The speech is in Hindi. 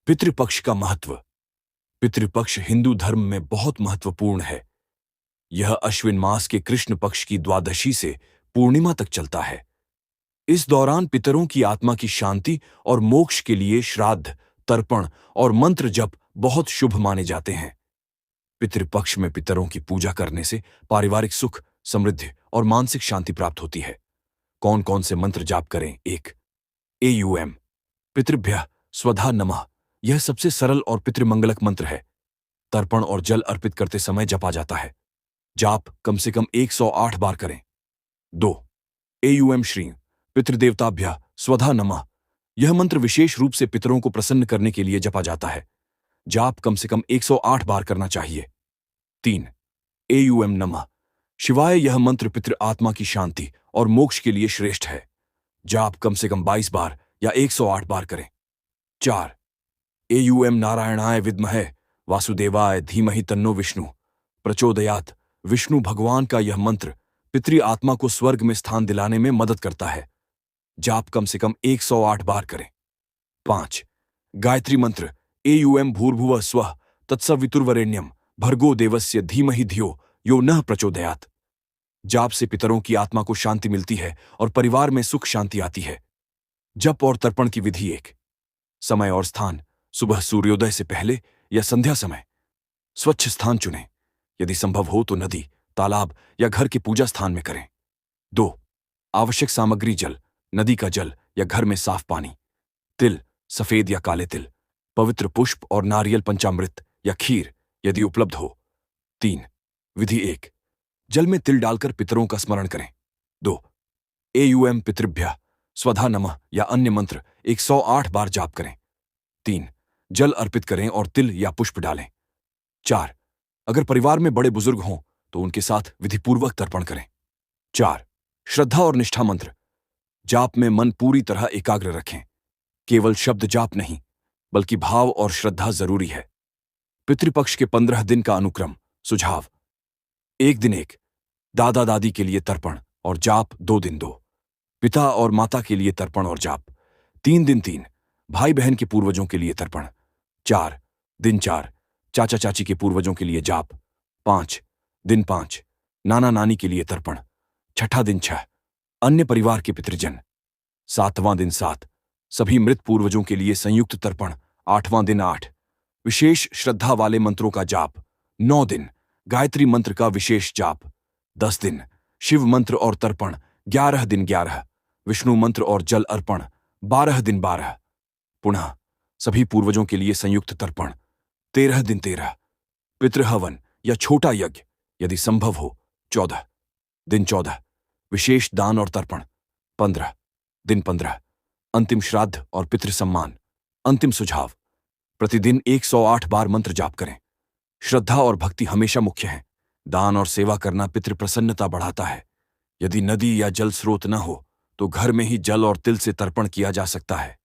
पितृपक्ष का महत्व। पितृपक्ष हिंदू धर्म में बहुत महत्वपूर्ण है। यह अश्विन मास के कृष्ण पक्ष की द्वादशी से पूर्णिमा तक चलता है। इस दौरान पितरों की आत्मा की शांति और मोक्ष के लिए श्राद्ध, तर्पण और मंत्र जप बहुत शुभ माने जाते हैं। पितृपक्ष में पितरों की पूजा करने से पारिवारिक सुख, समृद्धि और मानसिक शांति प्राप्त होती है। कौन कौन से मंत्र जाप करें? 1. एयूएम पितृभ्यः स्वधा नमः। यह सबसे सरल और पितृमंगलक मंत्र है। तर्पण और जल अर्पित करते समय जपा जाता है। जाप कम से कम 108 बार करें। 2. एयूएम श्रीं पितृदेवताभ्यः स्वधा नमः। यह मंत्र विशेष रूप से पितरों को प्रसन्न करने के लिए जपा जाता है। जाप कम से कम 108 बार करना चाहिए। 3. एयूएम नमः शिवाय। यह मंत्र पितृ आत्मा की शांति और मोक्ष के लिए श्रेष्ठ है। जाप कम से कम 22 बार या 108 बार करें। 4. एयूएम नारायणाय विद्महे वासुदेवाय धीमहि तन्नो विष्णु प्रचोदयात्। विष्णु भगवान का यह मंत्र पितृ आत्मा को स्वर्ग में स्थान दिलाने में मदद करता है। जाप कम से कम 108 बार करें। 5. गायत्री मंत्र एयूएम भूर्भुवः स्वः तत्सवितुर्वरेण्यम भर्गो देवस्य धीमहि धियो यो नः प्रचोदयात्। जाप से पितरों की आत्मा को शांति मिलती है और परिवार में सुख शांति आती है। जप और तर्पण की विधि। 1. समय और स्थान: सुबह सूर्योदय से पहले या संध्या समय। स्वच्छ स्थान चुनें। यदि संभव हो तो नदी, तालाब या घर के पूजा स्थान में करें। 2. आवश्यक सामग्री: जल, नदी का जल या घर में साफ पानी, तिल, सफेद या काले तिल, पवित्र पुष्प और नारियल पंचामृत या खीर यदि उपलब्ध हो। 3. विधि। 1. जल में तिल डालकर पितरों का स्मरण करें। 2. एयूएम पितृभ्यः स्वधा नमः या अन्य मंत्र 108 बार जाप करें। 3. जल अर्पित करें और तिल या पुष्प डालें। 4. अगर परिवार में बड़े बुजुर्ग हों तो उनके साथ विधिपूर्वक तर्पण करें। 4. श्रद्धा और निष्ठा मंत्र। जाप में मन पूरी तरह एकाग्र रखें। केवल शब्द जाप नहीं, बल्कि भाव और श्रद्धा जरूरी है। पितृपक्ष के 15 दिन का अनुक्रम। सुझाव: 1 दिन 1 दादा दादी के लिए तर्पण और जाप 2 दिन 2 पिता और माता के लिए तर्पण और जाप 3 दिन 3 भाई बहन के पूर्वजों के लिए तर्पण 4 दिन 4 चाचा चाची के पूर्वजों के लिए जाप 5 दिन 5 नाना नानी के लिए तर्पण 6ठा दिन 6 अन्य परिवार के पितृजन 7वां दिन 7 सभी मृत पूर्वजों के लिए संयुक्त तर्पण 8वां दिन 8 विशेष श्रद्धा वाले मंत्रों का जाप 9 दिन गायत्री मंत्र का विशेष जाप 10 दिन शिव मंत्र और तर्पण 11 दिन 11 विष्णु मंत्र और जल अर्पण 12 दिन 12 पुनः सभी पूर्वजों के लिए संयुक्त तर्पण 13 दिन 13 पितृहवन या छोटा यज्ञ यदि संभव हो 14 दिन 14 विशेष दान और तर्पण 15 दिन 15 अंतिम श्राद्ध और पितृ सम्मान। अंतिम सुझाव: प्रतिदिन 108 बार मंत्र जाप करें। श्रद्धा और भक्ति हमेशा मुख्य है। दान और सेवा करना पितृ प्रसन्नता बढ़ाता है। यदि नदी या जल स्रोत न हो तो घर में ही जल और तिल से तर्पण किया जा सकता है।